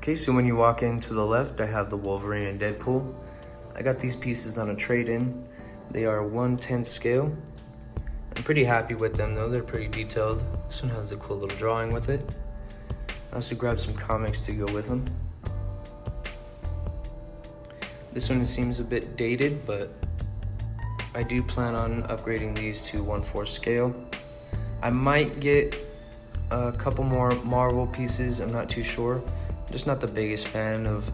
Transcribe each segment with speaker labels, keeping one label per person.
Speaker 1: Okay, so when you walk in to the left, I have the Wolverine and Deadpool. I got these pieces on a trade-in. They are 1/10 scale. I'm pretty happy with them though, they're pretty detailed. This one has a cool little drawing with it. I also grabbed some comics to go with them. This one seems a bit dated, but I do plan on upgrading these to 1/4 scale. I might get a couple more Marvel pieces, I'm not too sure. I'm just not the biggest fan of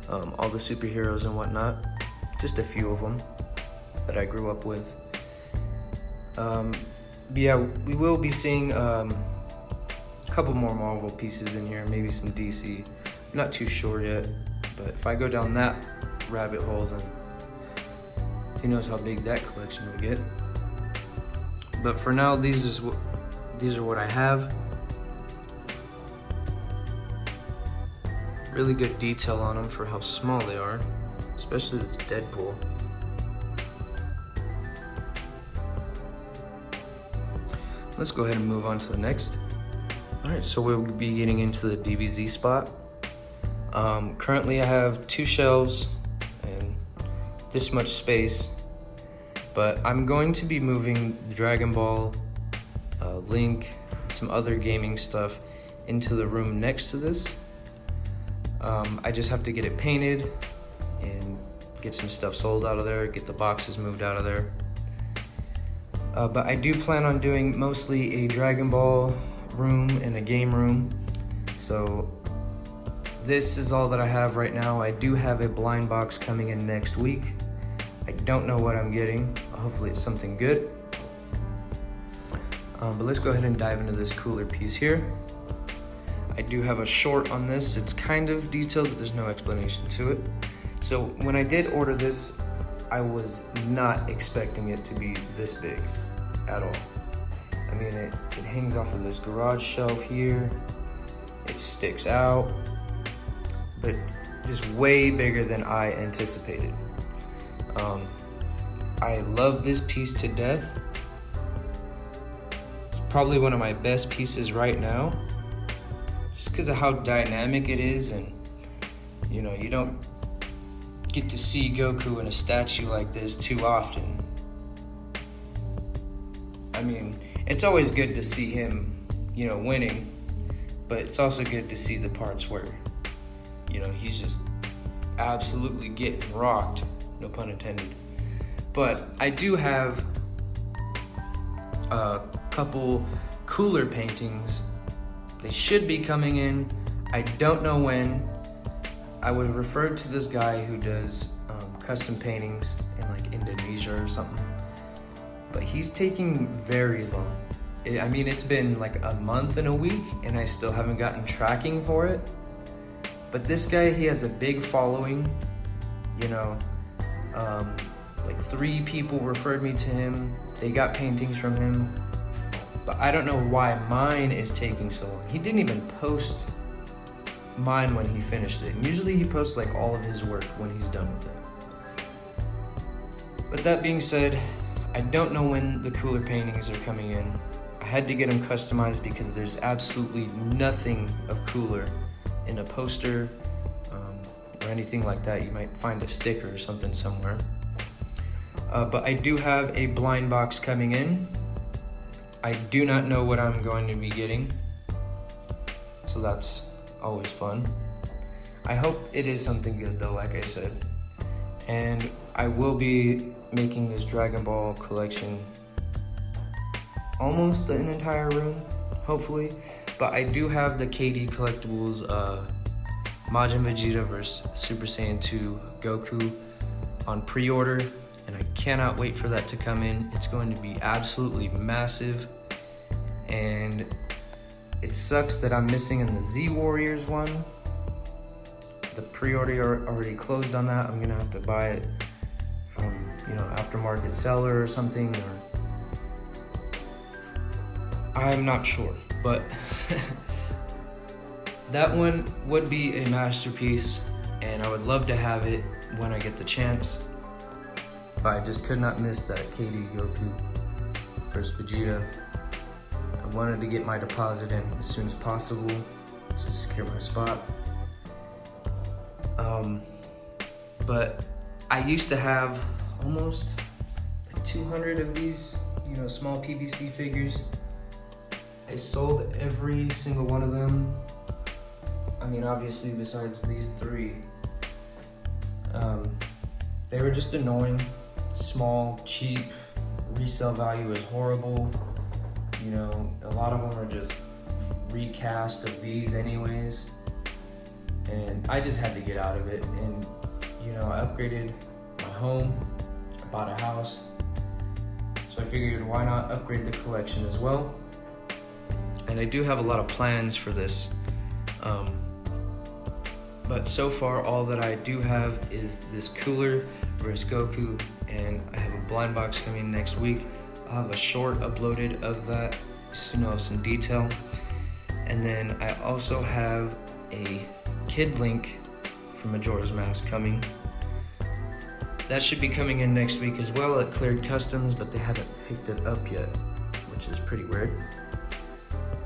Speaker 1: all the superheroes and whatnot. Just a few of them that I grew up with. But yeah, we will be seeing a couple more Marvel pieces in here, maybe some DC. I'm not too sure yet, but if I go down that rabbit hole, then who knows how big that collection will get. But for now, these are what I have. Really good detail on them for how small they are, especially this Deadpool. Let's go ahead and move on to the next. All right, so we'll be getting into the DBZ spot. Currently I have 2 shelves and this much space, but I'm going to be moving Dragon Ball, Link, some other gaming stuff into the room next to this. I just have to get it painted and get some stuff sold out of there, get the boxes moved out of there. But I do plan on doing mostly a Dragon Ball room and a game room. So this is all that I have right now. I do have a blind box coming in next week. I don't know what I'm getting. Hopefully it's something good. But let's go ahead and dive into this cooler piece here. I do have a short on this. It's kind of detailed, but there's no explanation to it. So when I did order this, I was not expecting it to be this big at all. I mean, it hangs off of this garage shelf here. It sticks out, but just way bigger than I anticipated. I love this piece to death. It's probably one of my best pieces right now, just because of how dynamic it is, and you know, you don't get to see Goku in a statue like this too often. I mean, it's always good to see him, you know, winning, but it's also good to see the parts where, you know, he's just absolutely getting rocked, no pun intended. But I do have a couple cooler paintings. They should be coming in. I don't know when. I was referred to this guy who does custom paintings in like Indonesia or something, but he's taking very long. I mean, it's been like a month and a week and I still haven't gotten tracking for it. But this guy, he has a big following, you know, like 3 people referred me to him. They got paintings from him, but I don't know why mine is taking so long. He didn't even post mine when he finished it. And usually he posts like all of his work when he's done with it. But that being said, I don't know when the cooler paintings are coming in. I had to get them customized because there's absolutely nothing of cooler in a poster or anything like that. You might find a sticker or something somewhere. But I do have a blind box coming in. I do not know what I'm going to be getting, so that's always fun. I hope it is something good though, like I said. And I will be making this Dragon Ball collection almost an entire room, hopefully. But I do have the KD Collectibles Majin Vegeta vs Super Saiyan 2 Goku on pre-order, and I cannot wait for that to come in. It's going to be absolutely massive, and it sucks that I'm missing in the Z Warriors one. The pre-order already closed on that. I'm gonna have to buy it from, you know, aftermarket seller or something, or I'm not sure, but that one would be a masterpiece, and I would love to have it when I get the chance. But I just could not miss that KD Goku versus Vegeta. I wanted to get my deposit in as soon as possible to secure my spot. But I used to have almost like 200 of these, you know, small PVC figures. I sold every single one of them. I mean, obviously besides these three. They were just annoying, small, cheap, resale value is horrible. You know, a lot of them are just recast of these anyways. And I just had to get out of it. And, you know, I upgraded my home, I bought a house. So I figured why not upgrade the collection as well. And I do have a lot of plans for this. But so far, all that I do have is this cooler versus Goku, and I have a blind box coming next week. I'll have a short uploaded of that, just to know some detail. And then I also have a Kid Link from Majora's Mask coming. That should be coming in next week as well. It cleared customs, but they haven't picked it up yet, which is pretty weird.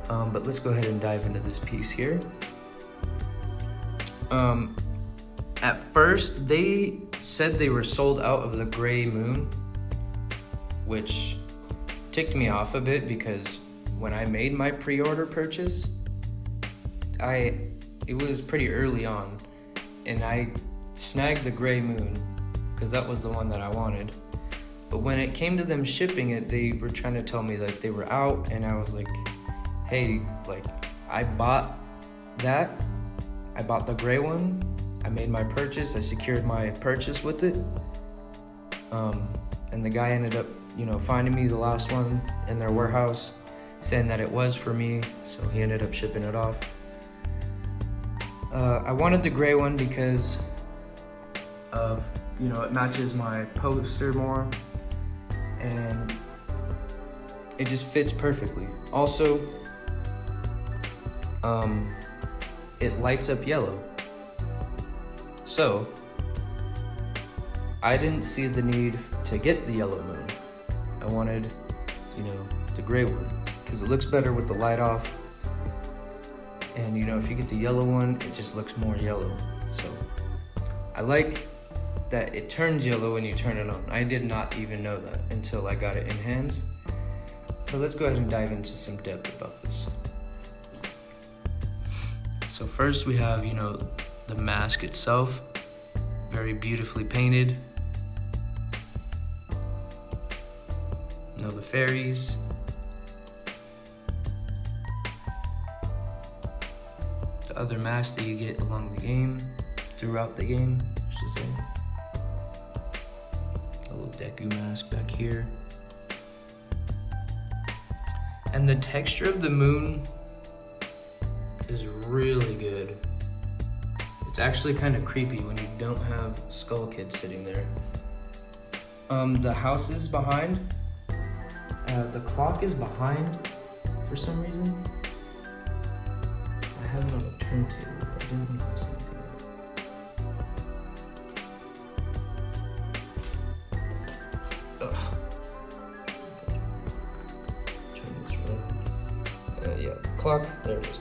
Speaker 1: But let's go ahead and dive into this piece here. At first, they said they were sold out of the Gray Moon, which ticked me off a bit because when I made my pre-order purchase, it was pretty early on, and I snagged the Gray Moon because that was the one that I wanted. But when it came to them shipping it, they were trying to tell me that they were out, and I was like, hey, like, I bought that. I bought the gray one. I made my purchase. I secured my purchase with it. And the guy ended up, you know, finding me the last one in their warehouse, saying that it was for me, so he ended up shipping it off. I wanted the gray one because of, you know, it matches my poster more, and it just fits perfectly. Also, it lights up yellow. So, I didn't see the need to get the yellow moon. I wanted, you know, the gray one, because it looks better with the light off. And, you know, if you get the yellow one, it just looks more yellow. So, I like that it turns yellow when you turn it on. I did not even know that until I got it in hands. So let's go ahead and dive into some depth about this. So first we have, you know, the mask itself, very beautifully painted. You know, the fairies. The other masks that you get along the game, throughout the game, I should say. A little Deku mask back here. And the texture of the moon is really good. It's actually kind of creepy when you don't have Skull Kid sitting there. The house is behind. The clock is behind for some reason. I have it on a turntable, but I didn't notice anything. Ugh. Turn this around. Yeah, clock, there it is.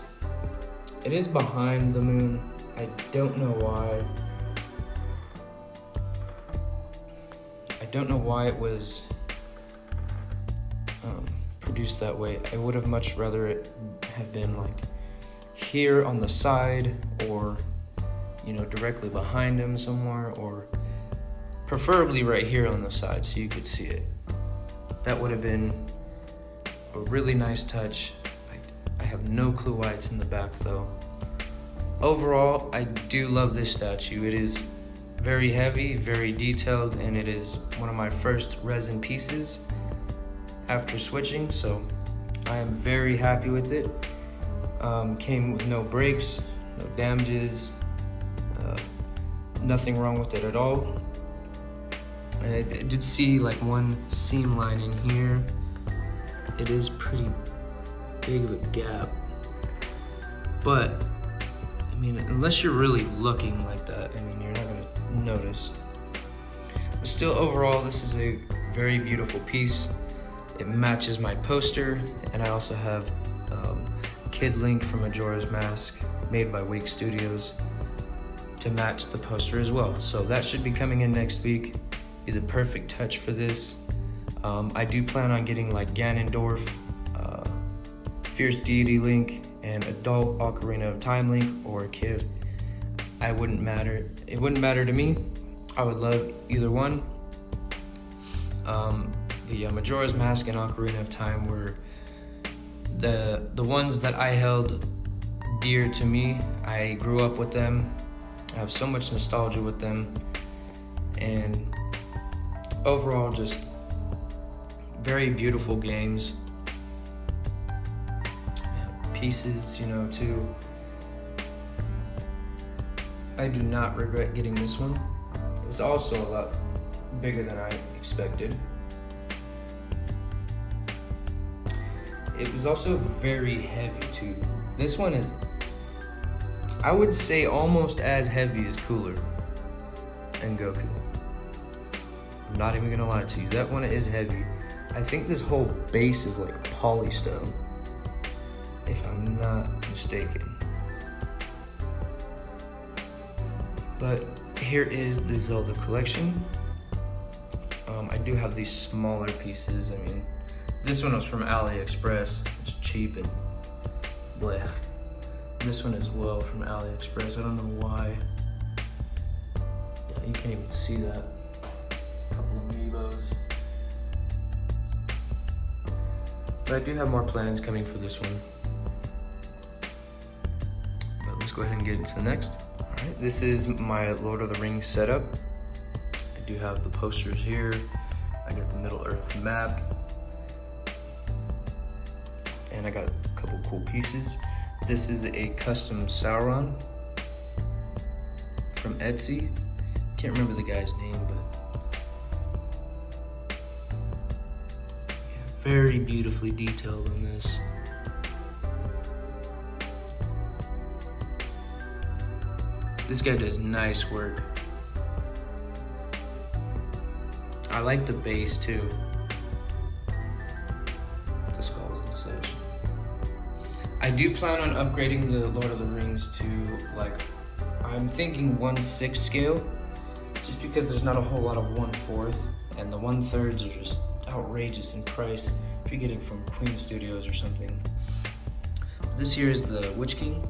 Speaker 1: It is behind the moon. I don't know why. I don't know why it was produced that way. I would have much rather it have been like here on the side, or, you know, directly behind him somewhere, or preferably right here on the side so you could see it. That would have been a really nice touch. I have no clue why it's in the back though. Overall, I do love this statue. It is very heavy, very detailed, and it is one of my first resin pieces after switching, so I am very happy with it. Came with no breaks, no damages, nothing wrong with it at all. I did see like one seam line in here. It is pretty big of a gap, but I mean, unless you're really looking like that, I mean, you're not gonna notice. But still, overall, this is a very beautiful piece. It matches my poster, and I also have Kid Link from Majora's Mask, made by Wake Studios. to match the poster as well. So that should be coming in next week. Be the perfect touch for this. I do plan on getting like Ganondorf, Fierce Deity Link, and Adult Ocarina of Time Link, or Kid. It wouldn't matter to me. I would love either one. The Majora's Mask and Ocarina of Time were the ones that I held dear to me. I grew up with them. I have so much nostalgia with them, and overall just very beautiful games. Pieces, you know, too. I do not regret getting this one. It was also a lot bigger than I expected. It was also very heavy too. This one is, I would say, almost as heavy as Cooler and Goku. I'm not even gonna lie to you, that one is heavy. I think this whole base is like polystone, if I'm not mistaken. But here is the Zelda collection. I do have these smaller pieces. I mean, this one was from AliExpress. It's cheap and blech. This one as well from AliExpress. I don't know why. Yeah, you can't even see that. A couple of Amiibos. But I do have more plans coming for this one. But let's go ahead and get into the next. Alright, this is my Lord of the Rings setup. I do have the posters here. I got the Middle-earth map. And I got a couple cool pieces. This is a custom Sauron from Etsy. Can't remember the guy's name, but yeah, very beautifully detailed on this. This guy does nice work. I like the base too. The skulls and such. I do plan on upgrading the Lord of the Rings to, like, I'm thinking 1/6 scale, just because there's not a whole lot of 1/4, and the 1/3 are just outrageous in price if you get it from Queen Studios or something. This here is the Witch King.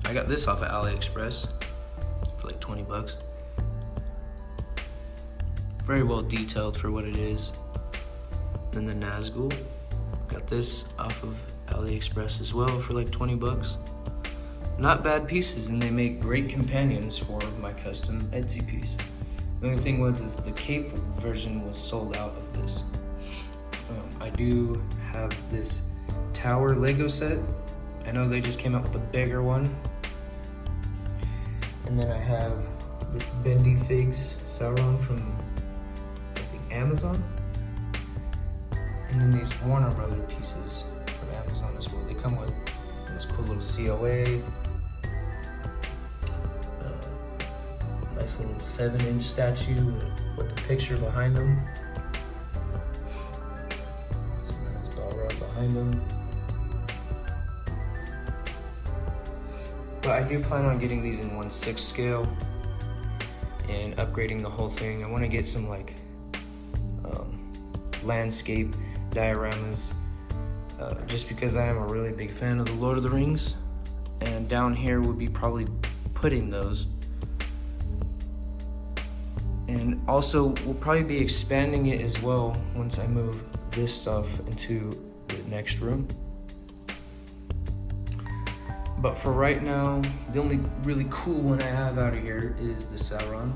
Speaker 1: I got this off of AliExpress for like 20 bucks. Very well detailed for what it is. Then the Nazgul, got this off of AliExpress as well for like 20 bucks. Not bad pieces, and they make great companions for my custom Etsy piece. The only thing is the cape version was sold out of this. I do have this Tower Lego set. I know they just came out with a bigger one. And then I have this Bendy Figs Sauron from, I think, Amazon. And then these Warner Brother pieces from Amazon as well. They come with this cool little COA. Nice little 7-inch statue with the picture behind them. This nice Balrog behind them. But I do plan on getting these in 1/6 scale and upgrading the whole thing. I want to get some like landscape dioramas, just because I am a really big fan of the Lord of the Rings, and down here would be probably putting those. And also we'll probably be expanding it as well once I move this stuff into the next room. But for right now, the only really cool one I have out of here is the Sauron.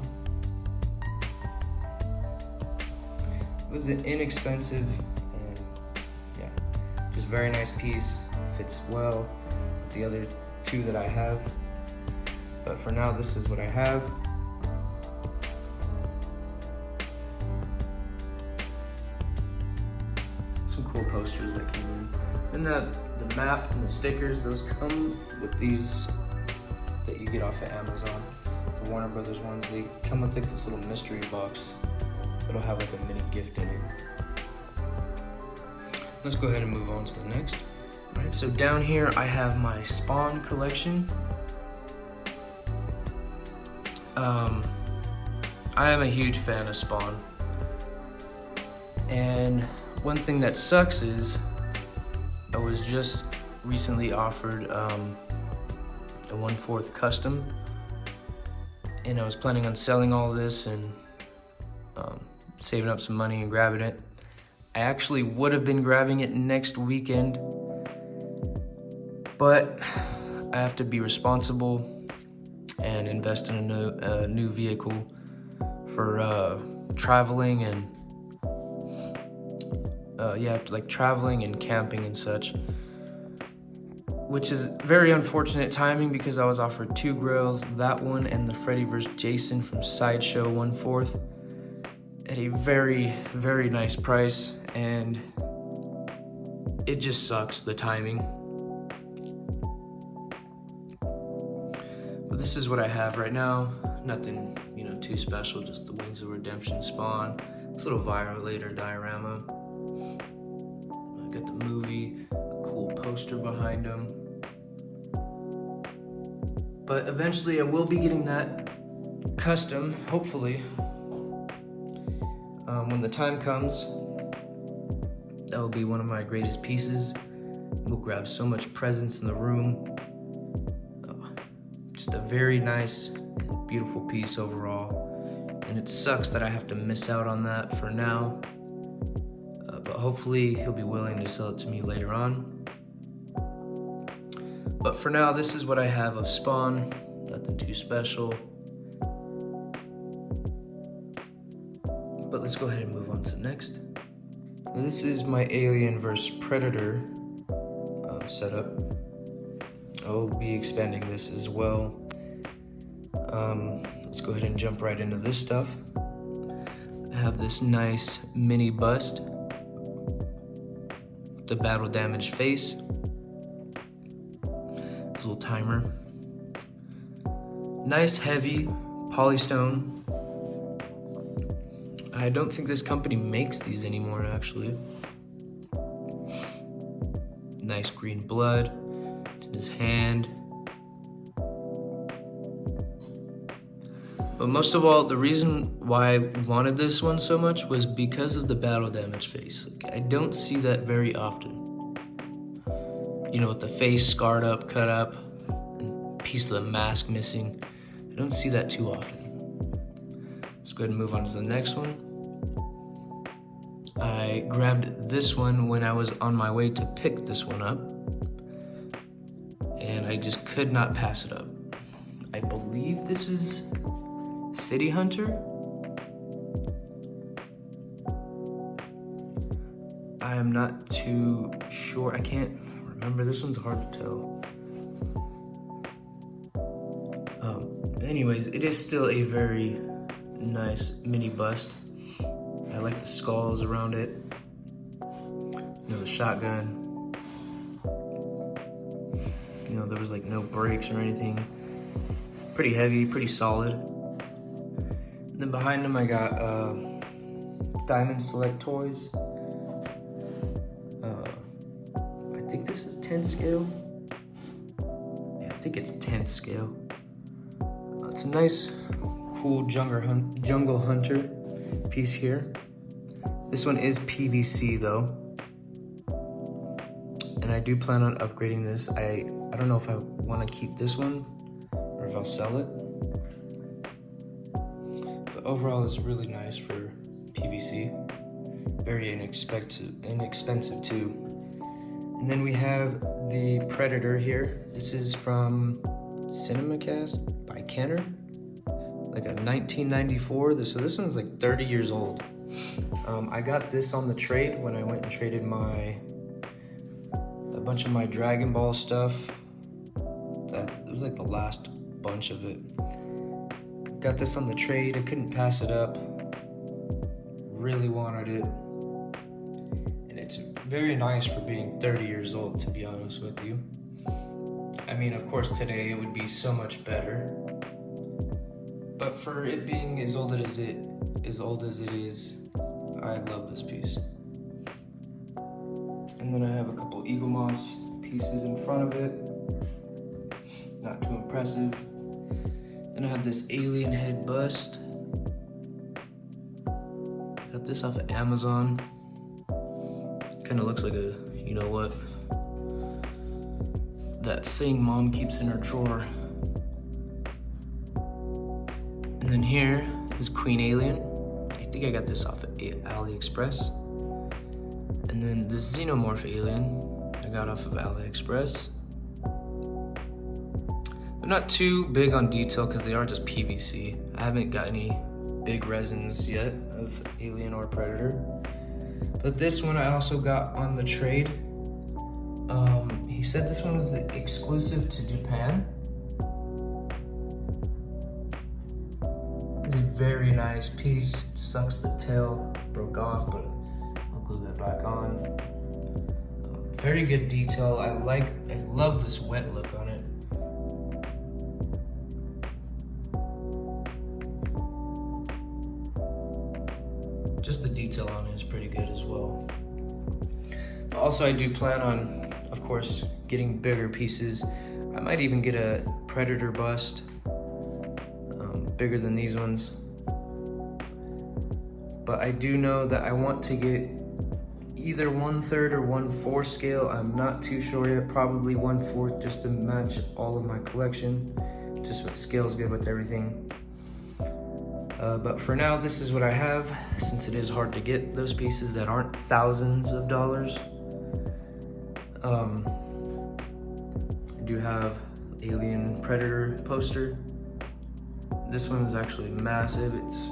Speaker 1: It was an inexpensive and yeah, just very nice piece. Fits well with the other two that I have. But for now, this is what I have. Some cool posters that came in. And the map and the stickers, those come with these that you get off of Amazon. The Warner Brothers ones, they come with like this little mystery box. It'll have like a mini gift in it. Let's go ahead and move on to the next. Alright, so down here I have my Spawn collection. I am a huge fan of Spawn. And one thing that sucks is I was just recently offered a 1/4 custom, and I was planning on selling all this and saving up some money and grabbing it. I actually would have been grabbing it next weekend, but I have to be responsible and invest in a new vehicle for traveling and like traveling and camping and such, which is very unfortunate timing because I was offered 2 grills, that one and the Freddy vs. Jason from Sideshow 1/4 at a very, very nice price, and it just sucks, the timing. But this is what I have right now. Nothing, too special, just the Wings of Redemption Spawn. This little Violator diorama. I got the movie, a cool poster behind him. But eventually I will be getting that custom, hopefully. When the time comes, that will be one of my greatest pieces. We'll grab so much presence in the room. Just a very nice, beautiful piece overall. And it sucks that I have to miss out on that for now. But hopefully he'll be willing to sell it to me later on. But for now, this is what I have of Spawn. Nothing too special. But let's go ahead and move on to the next. This is my Alien vs. Predator setup. I'll be expanding this as well. Let's go ahead and jump right into this stuff. I have this nice mini bust, the battle damaged face, this little timer, nice heavy polystone. I don't think this company makes these anymore, actually. Nice green blood in his hand. But most of all, the reason why I wanted this one so much was because of the battle damage face. I don't see that very often. With the face scarred up, cut up, and a piece of the mask missing. I don't see that too often. Let's go ahead and move on to the next one. I grabbed this one when I was on my way to pick this one up, and I just could not pass it up. I believe this is City Hunter? I am not too sure. I can't remember. This one's hard to tell. Anyways, it is still a very nice mini bust. I like the skulls around it. The shotgun. There was no brakes or anything. Pretty heavy, pretty solid. And then behind him I got Diamond Select Toys. I think this is 10 scale. Yeah, I think it's 10 scale. It's a nice, cool Jungle Hunter piece here. This one is PVC though. And I do plan on upgrading this. I don't know if I want to keep this one or if I'll sell it. But overall, it's really nice for PVC. Very inexpensive too. And then we have the Predator here. This is from CinemaCast by Kenner. Like a 1994. So this one's 30 years old. I got this on the trade when I went and traded a bunch of my Dragon Ball stuff. It was the last bunch of it. Got this on the trade. I couldn't pass it up. Really wanted it. And it's very nice for being 30 years old, to be honest with you. I mean, of course, today it would be so much better. But for it being as old as it is, I love this piece. And then I have a couple Eagle Moss pieces in front of it. Not too impressive. Then I have this alien head bust. Got this off of Amazon. Kind of looks like a, you know what? That thing mom keeps in her drawer. And then here is Queen Alien. I think I got this off of AliExpress. And then the Xenomorph Alien I got off of AliExpress. They're not too big on detail because they are just PVC. I haven't got any big resins yet of Alien or Predator. But this one I also got on the trade. He said this one was exclusive to Japan. It's a very nice piece. Sucks the tail broke off, but I'll glue that back on. Very good detail. I love this wet look on it. Just the detail on it is pretty good as well. Also, I do plan on, of course, getting bigger pieces. I might even get a Predator bust, bigger than these ones. But I do know that I want to get either 1/3 or 1/4 scale. I'm not too sure yet. Probably 1/4 just to match all of my collection. Just what scales good with everything. But for now, this is what I have, since it is hard to get those pieces that aren't thousands of dollars. I do have Alien Predator poster. This one is actually massive. It's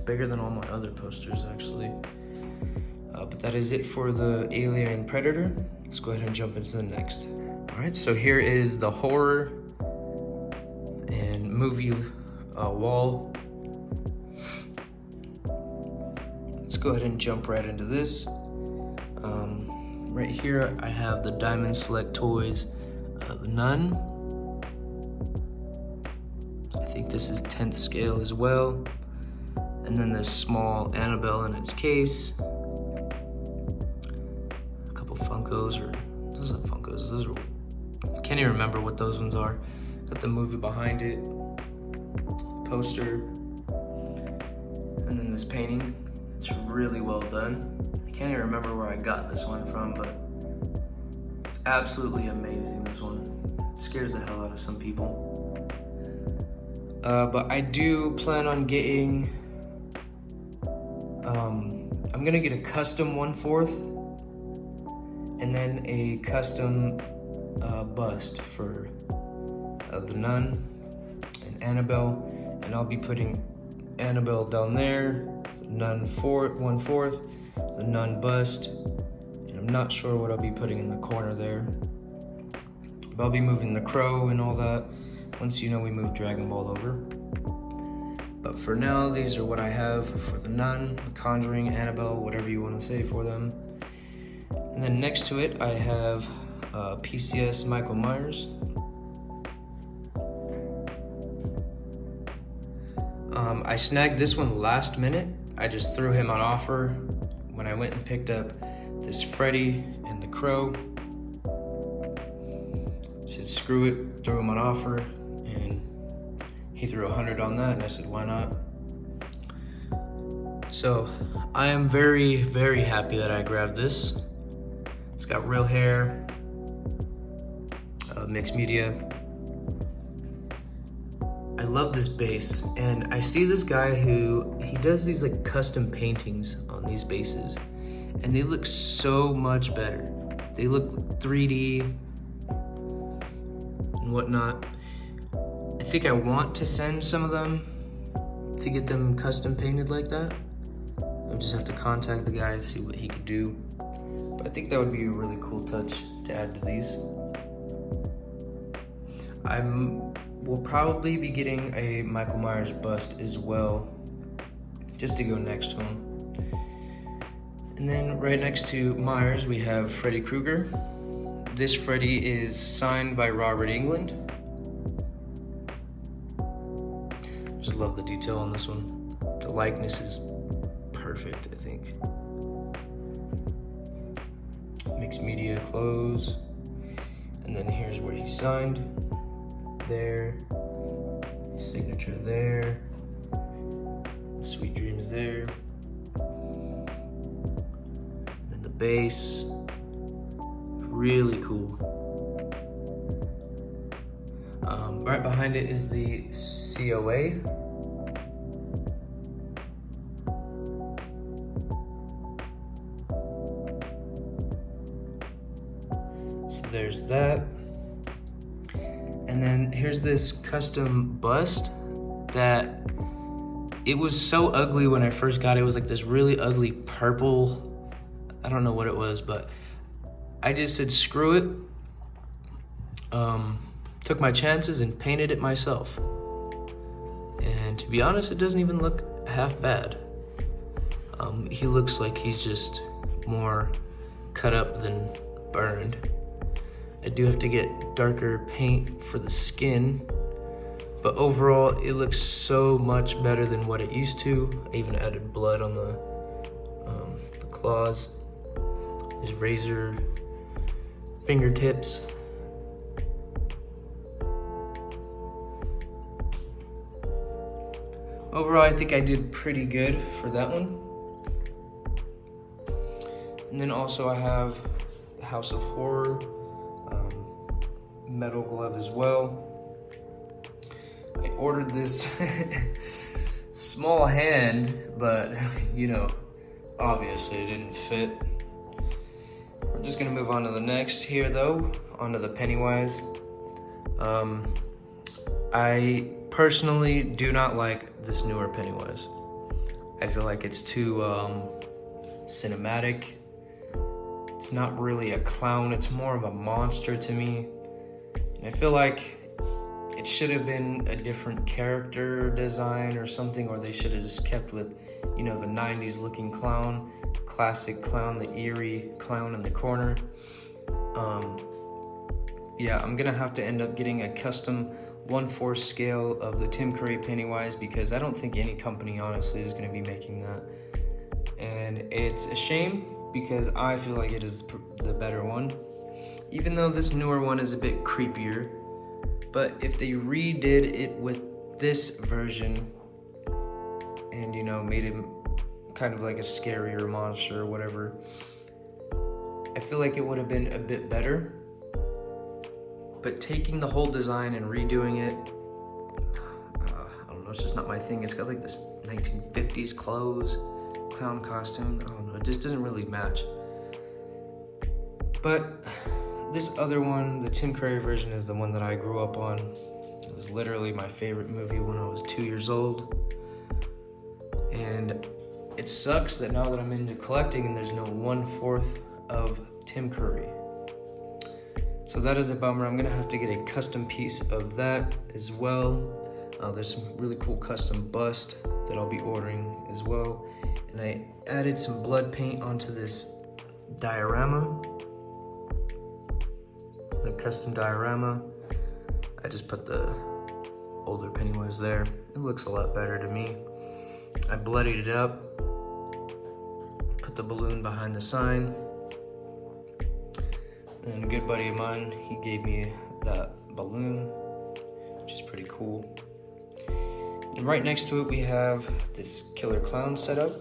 Speaker 1: bigger than all my other posters, actually. But that is it for the Alien and Predator. Let's go ahead and jump into the next. All right, so here is the horror and movie wall. Let's go ahead and jump right into this. Right here, I have the Diamond Select Toys, the Nun. I think this is 10th scale as well. And then this small Annabelle in its case. A couple Funkos, or those aren't Funkos, those are, I can't even remember what those ones are. Got the movie behind it, poster, and then this painting. It's really well done. I can't even remember where I got this one from, but it's absolutely amazing, this one. It scares the hell out of some people. But I do plan on getting, I'm gonna get a custom 1/4 and then a custom bust for the Nun and Annabelle, and I'll be putting Annabelle down there, Nun 1/4, the Nun bust, and I'm not sure what I'll be putting in the corner there. But I'll be moving the Crow and all that once, you know, we move Dragon Ball over. But for now, these are what I have for the Nun, the Conjuring, Annabelle, whatever you want to say for them. And then next to it, I have PCS Michael Myers. I snagged this one last minute. I just threw him on offer when I went and picked up this Freddy and the Crow. Said screw it, threw him on offer, and he threw 100 on that, and I said why not. So I am very, very happy that I grabbed this. It's got real hair, mixed media. I love this base, and I see this guy who, he does these like custom paintings on these bases, and they look so much better. They look 3D and whatnot. I think I want to send some of them to get them custom painted like that. I'll just have to contact the guy and see what he could do. But I think that would be a really cool touch to add to these. We'll probably be getting a Michael Myers bust as well, just to go next to him. And then right next to Myers, we have Freddy Krueger. This Freddy is signed by Robert Englund. Just love the detail on this one. The likeness is perfect, I think. Make mixed media clothes. And then here's where he signed. There. His signature there. Sweet Dreams there. Then the base. Really cool. Right behind it is the COA. So there's that. And then here's this custom bust that it was so ugly when I first got it. It was like this really ugly purple. I don't know what it was, but I just said screw it. Took my chances and painted it myself. And to be honest, it doesn't even look half bad. He looks like he's just more cut up than burned. I do have to get darker paint for the skin, but overall it looks so much better than what it used to. I even added blood on the claws, his razor fingertips. Overall, I think I did pretty good for that one. And then also I have the House of Horror metal glove as well. I ordered this small hand, but you know, obviously it didn't fit. We're just gonna move on to the next here though, onto the Pennywise. I personally do not like this newer Pennywise. I feel like it's too cinematic. It's not really a clown, it's more of a monster to me. And I feel like it should have been a different character design or something, or they should have just kept with, you know, the 90s looking clown, classic clown, the eerie clown in the corner. Yeah, I'm gonna have to end up getting a custom 1/4 scale of the Tim Curry Pennywise because I don't think any company honestly is going to be making that. And it's a shame because I feel like it is the better one. Even though this newer one is a bit creepier. But if they redid it with this version and, you know, made him kind of like a scarier monster or whatever, I feel like it would have been a bit better. But taking the whole design and redoing it, I don't know, it's just not my thing. It's got like this 1950s clothes, clown costume. I don't know, it just doesn't really match. But this other one, the Tim Curry version, is the one that I grew up on. It was literally my favorite movie when I was 2 years old. And it sucks that now that I'm into collecting and there's no 1/4 of Tim Curry. So that is a bummer. I'm gonna have to get a custom piece of that as well. There's some really cool custom bust that I'll be ordering as well. And I added some blood paint onto this diorama, the custom diorama. I just put the older Pennywise there. It looks a lot better to me. I bloodied it up, put the balloon behind the sign. And a good buddy of mine, he gave me that balloon, which is pretty cool. And right next to it, we have this killer clown setup.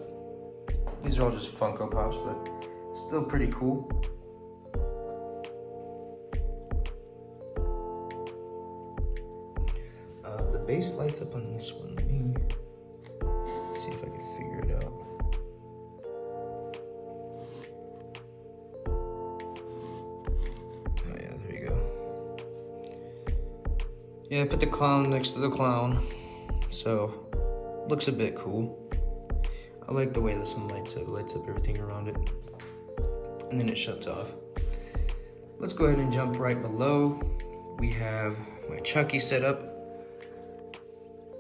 Speaker 1: These are all just Funko Pops, but still pretty cool. The base lights up on this one. Let me see if I can figure it out. Yeah, I put the clown next to the clown, so looks a bit cool. I like the way this one lights up everything around it, and then it shuts off. Let's go ahead and jump right below. We have my Chucky setup.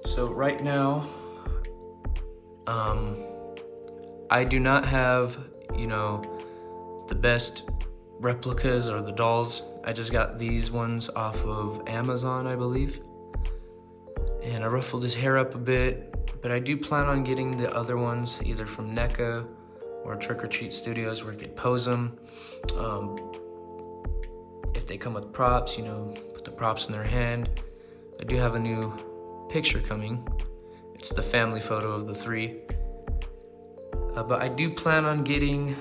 Speaker 1: So right now, I do not have, you know, the best replicas or the dolls. I just got these ones off of Amazon, I believe. And I ruffled his hair up a bit, but I do plan on getting the other ones either from NECA or Trick or Treat Studios where you could pose them. If they come with props, put the props in their hand. I do have a new picture coming. It's the family photo of the three. But I do plan on getting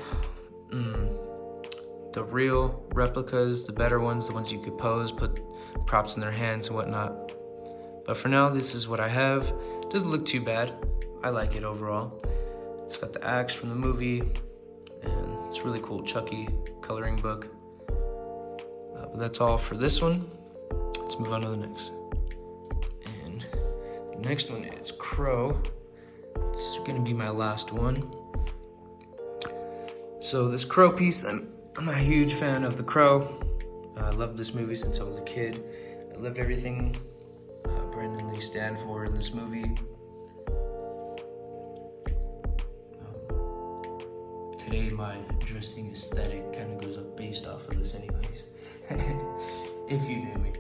Speaker 1: the real replicas, the better ones, the ones you could pose, put props in their hands and whatnot. But for now, this is what I have. It doesn't look too bad. I like it overall. It's got the axe from the movie, and it's really cool. Chucky coloring book. But that's all for this one. Let's move on to the next. And the next one is Crow. It's gonna be my last one. So this Crow piece, I'm a huge fan of The Crow. I loved this movie since I was a kid. I loved everything Brandon Lee stand for in this movie. Today my dressing aesthetic kind of goes up based off of this anyways, if you knew me.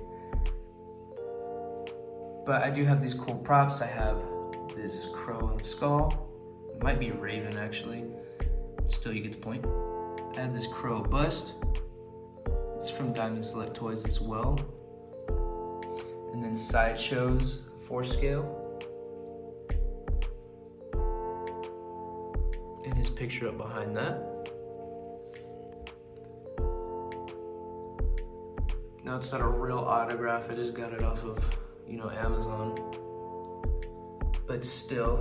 Speaker 1: But I do have these cool props. I have this crow on the skull. It might be a raven actually. Still, you get the point. I have this crow bust. It's from Diamond Select Toys as well. And then Sideshow's 4-scale. And his picture up behind that. Now it's not a real autograph, I just got it off of, Amazon. But still,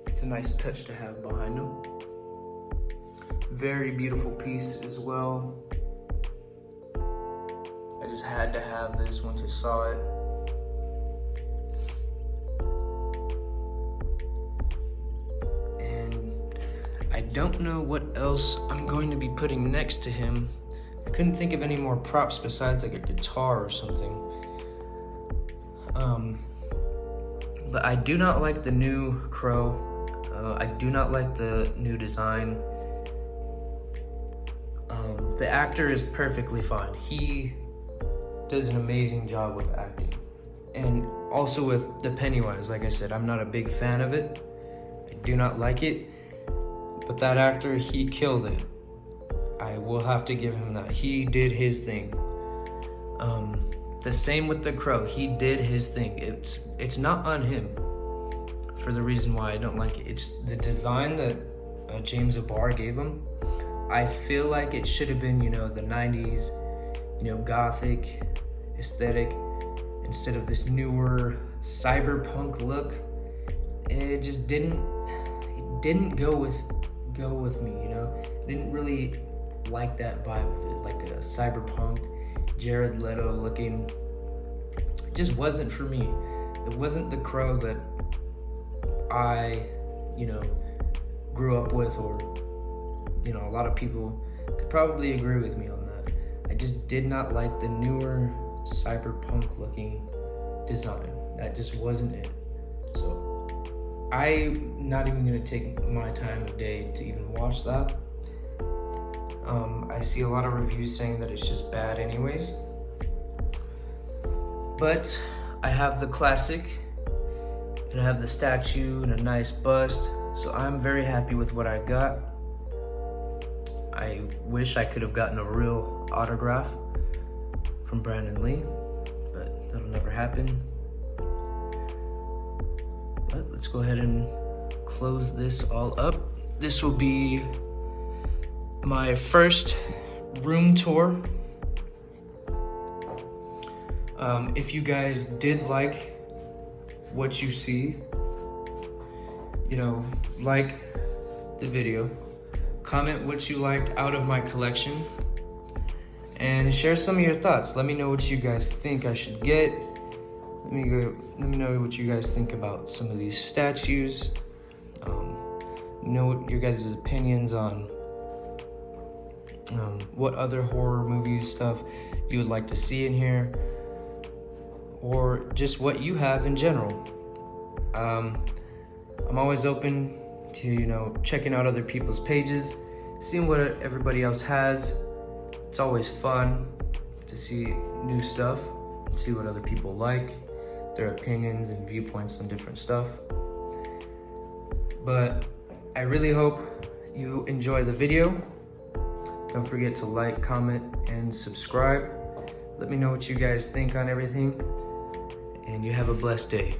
Speaker 1: it's a nice touch to have behind him. Very beautiful piece as well. I just had to have this once I saw it. I don't know what else I'm going to be putting next to him. I couldn't think of any more props besides like a guitar or something. But I do not like the new Crow. I do not like the new design. The actor is perfectly fine. He does an amazing job with acting. And also with the Pennywise, like I said, I'm not a big fan of it. I do not like it. But that actor, he killed it. I will have to give him that. He did his thing. The same with the Crow. He did his thing. It's not on him for the reason why I don't like it. It's the design that James O'Barr gave him. I feel like it should have been, the 90s, gothic aesthetic instead of this newer cyberpunk look. It just didn't go with me, I didn't really like that vibe of it, like a cyberpunk, Jared Leto looking. It just wasn't for me. It wasn't the Crow that I, grew up with, or, a lot of people could probably agree with me on that. I just did not like the newer cyberpunk looking design. That just wasn't it. So I'm not even gonna take my time of day to even watch that. I see a lot of reviews saying that it's just bad anyways. But I have the classic, and I have the statue and a nice bust, so I'm very happy with what I got. I wish I could have gotten a real autograph from Brandon Lee, but that'll never happen. But let's go ahead and close this all up. This will be my first room tour. If you guys did like what you see, like the video, comment what you liked out of my collection, and share some of your thoughts. Let me know what you guys think I should get. Let me know what you guys think about some of these statues. Know your guys' opinions on what other horror movie stuff you would like to see in here, or just what you have in general. I'm always open to checking out other people's pages, seeing what everybody else has. It's always fun to see new stuff, see what other people like, their opinions and viewpoints on different stuff. But I really hope you enjoy the video, don't forget to like, comment, and subscribe. Let me know what you guys think on everything, and you have a blessed day.